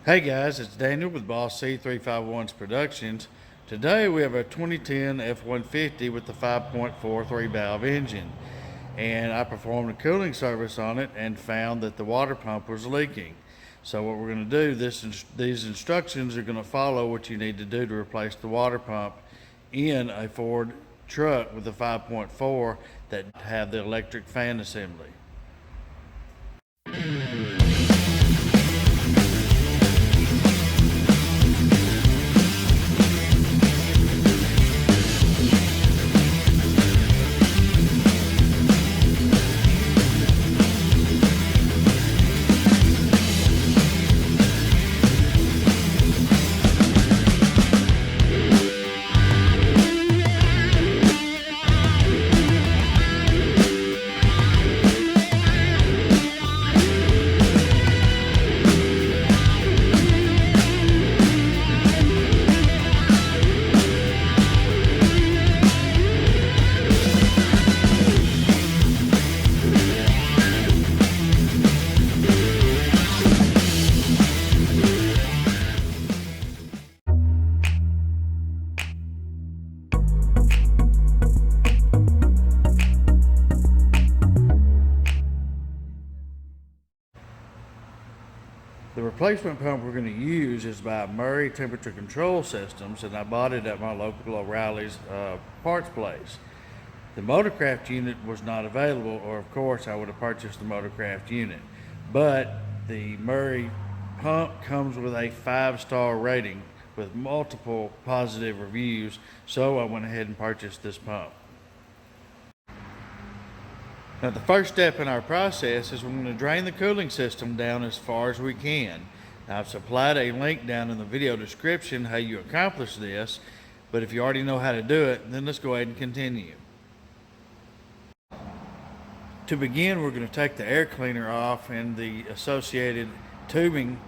Hey guys, it's Daniel with Boss C351's Productions. Today we have a 2010 F-150 with the 5.43 valve engine, and I performed a cooling service on it and found that the water pump was leaking. So what we're going to do, these instructions are going to follow what you need to do to replace the water pump in a Ford truck with a 5.4 that have the electric fan assembly. The replacement pump we're going to use is by Murray Temperature Control Systems, and I bought it at my local O'Reilly's parts place. The Motorcraft unit was not available, or of course I would have purchased the Motorcraft unit. But the Murray pump comes with a 5-star rating with multiple positive reviews, so I went ahead and purchased this pump. Now the first step in our process is we're going to drain the cooling system down as far as we can. Now I've supplied a link down in the video description how you accomplish this, but if you already know how to do it, then let's go ahead and continue. To begin, we're going to take the air cleaner off and the associated tubing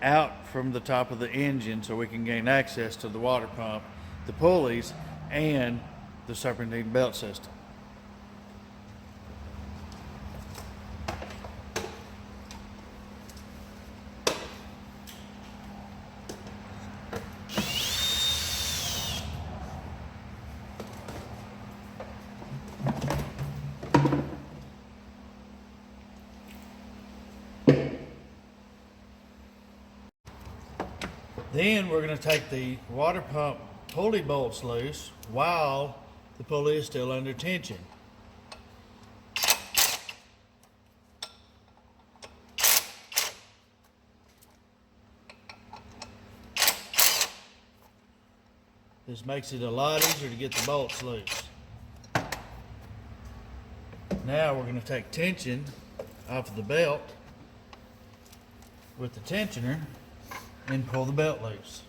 out from the top of the engine so we can gain access to the water pump, the pulleys, and the serpentine belt system. Then we're going to take the water pump pulley bolts loose while the pulley is still under tension. This makes it a lot easier to get the bolts loose. Now we're going to take tension off of the belt with the tensioner and pull the belt loose.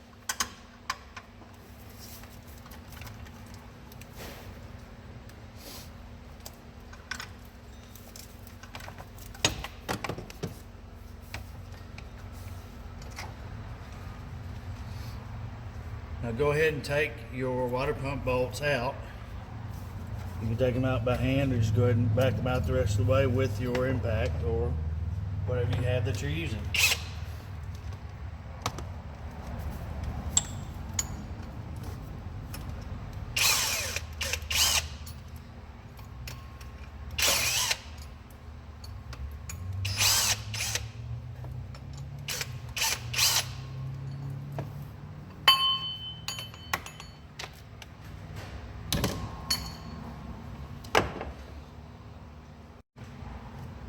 Now go ahead and take your water pump bolts out. You can take them out by hand or just go ahead and back them out the rest of the way with your impact or whatever you have that you're using.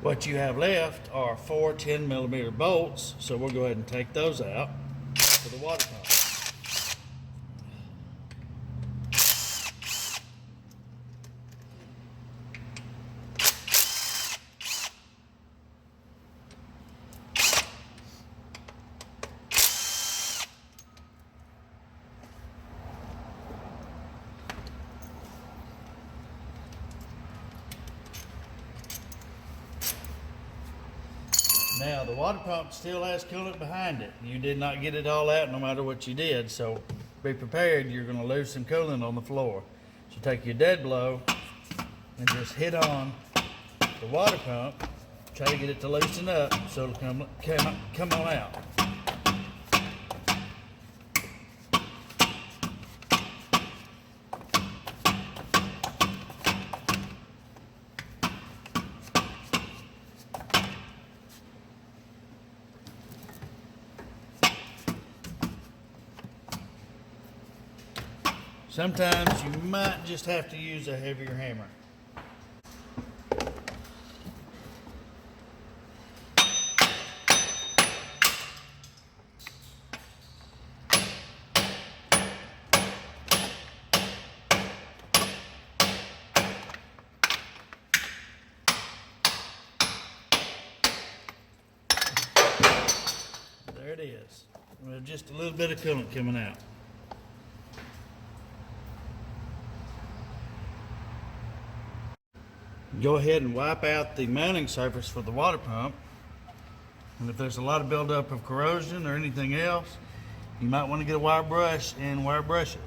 What you have left are 4 10mm bolts, so we'll go ahead and take those out for the water pump. Now the water pump still has coolant behind it. You did not get it all out no matter what you did, so be prepared, you're going to lose some coolant on the floor. So take your dead blow and just hit on the water pump, try to get it to loosen up so it'll come on out. Sometimes you might just have to use a heavier hammer. There it is. With just a little bit of coolant coming out. Go ahead and wipe out the mounting surface for the water pump. And if there's a lot of buildup of corrosion or anything else, you might want to get a wire brush and wire brush it.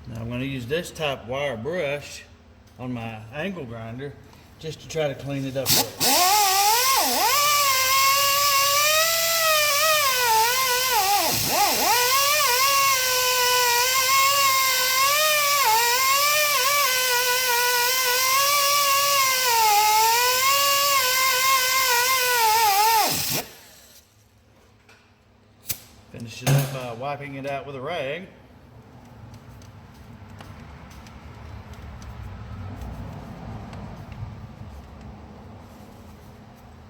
Now I'm going to use this type wire brush on my angle grinder just to try to clean it up with. Finish it up by wiping it out with a rag.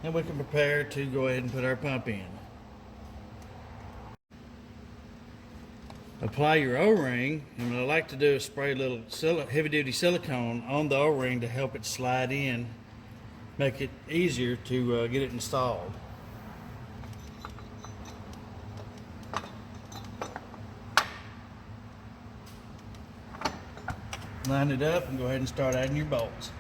And we can prepare to go ahead and put our pump in. Apply your O-ring, and what I like to do is spray a little heavy-duty silicone on the O-ring to help it slide in, make it easier to get it installed. Line it up and go ahead and start adding your bolts.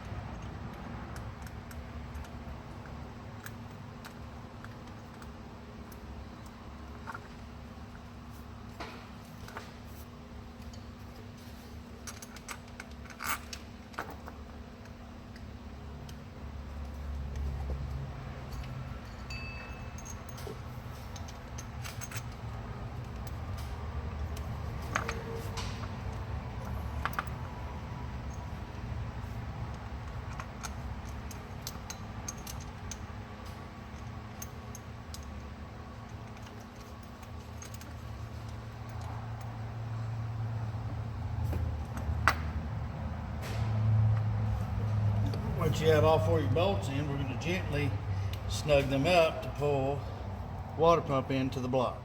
Once you have all four of your bolts in, we're going to gently snug them up to pull water pump into the block.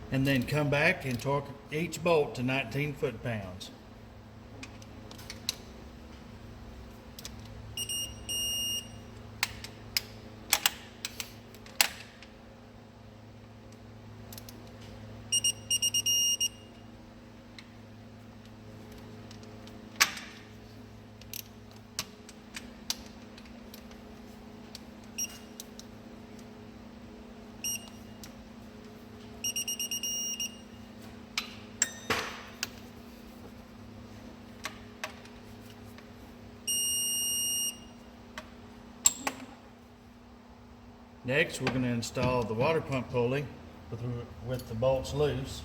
And then come back and torque each bolt to 19 foot-pounds. Next, we're going to install the water pump pulley with the bolts loose.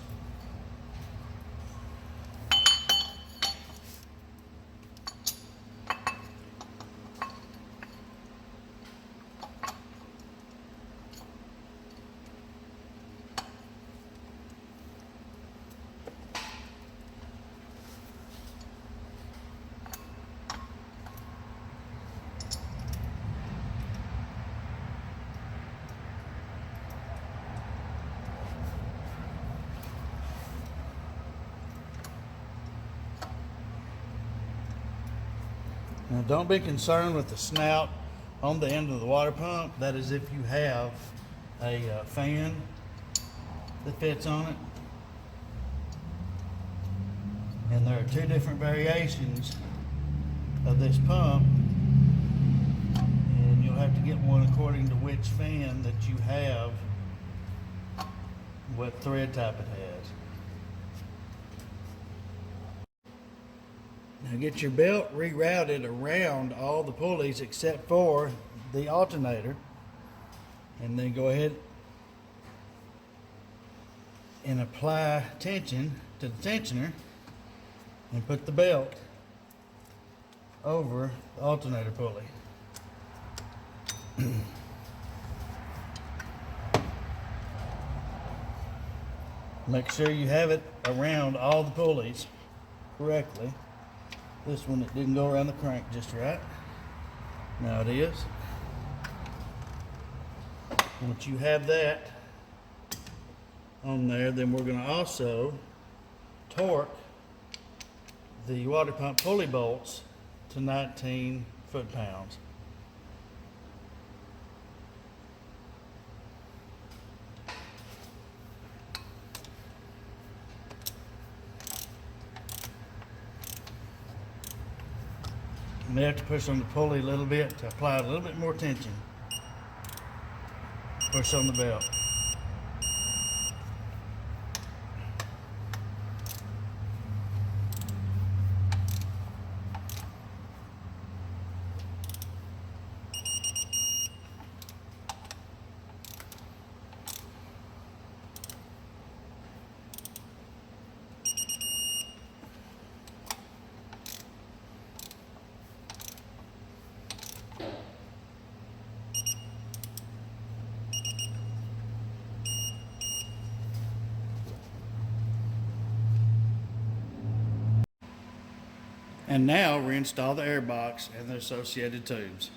Now don't be concerned with the snout on the end of the water pump. That is if you have a fan that fits on it. And there are two different variations of this pump, and you'll have to get one according to which fan that you have, what thread type it has. Now get your belt rerouted around all the pulleys except for the alternator, and then go ahead and apply tension to the tensioner and put the belt over the alternator pulley. Make sure you have it around all the pulleys correctly. This one, it didn't go around the crank just right. Now it is. Once you have that on there, then we're going to also torque the water pump pulley bolts to 19 foot-pounds. You may have to push on the pulley a little bit to apply a little bit more tension. Push on the belt. And now reinstall the air box and the associated tubes.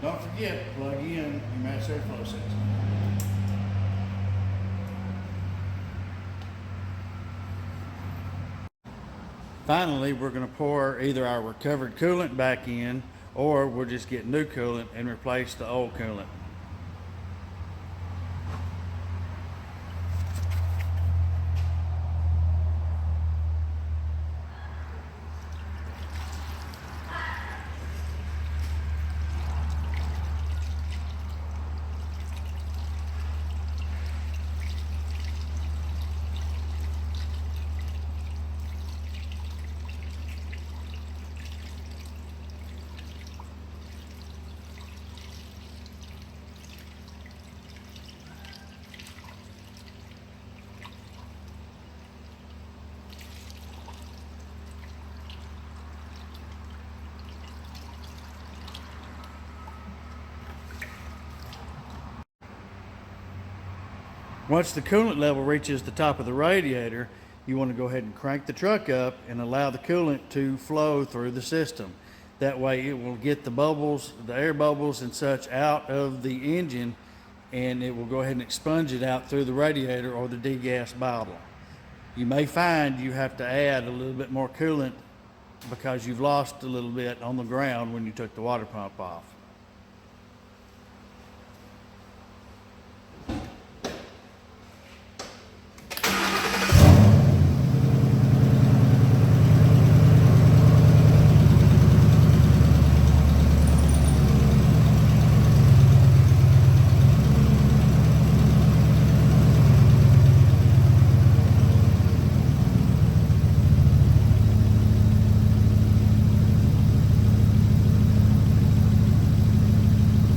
Don't forget to plug in your mass airflow system. Finally, we're going to pour either our recovered coolant back in, or we'll just get new coolant and replace the old coolant. Once the coolant level reaches the top of the radiator, you want to go ahead and crank the truck up and allow the coolant to flow through the system. That way it will get the bubbles, the air bubbles and such out of the engine, and it will go ahead and expunge it out through the radiator or the degas bottle. You may find you have to add a little bit more coolant because you've lost a little bit on the ground when you took the water pump off.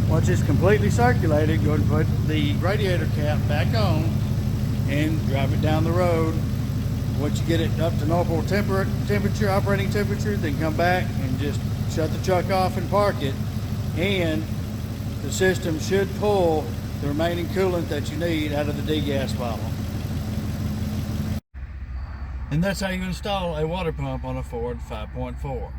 Once it's completely circulated, go ahead and put the radiator cap back on and drive it down the road. Once you get it up to normal temperature, operating temperature, then come back and just shut the truck off and park it. And the system should pull the remaining coolant that you need out of the degas bottle. And that's how you install a water pump on a Ford 5.4.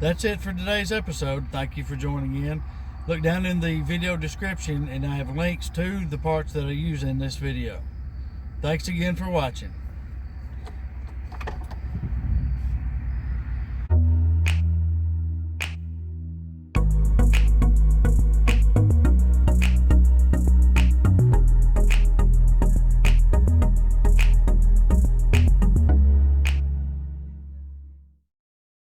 That's it for today's episode. Thank you for joining in. Look down in the video description and I have links to the parts that I use in this video. Thanks again for watching.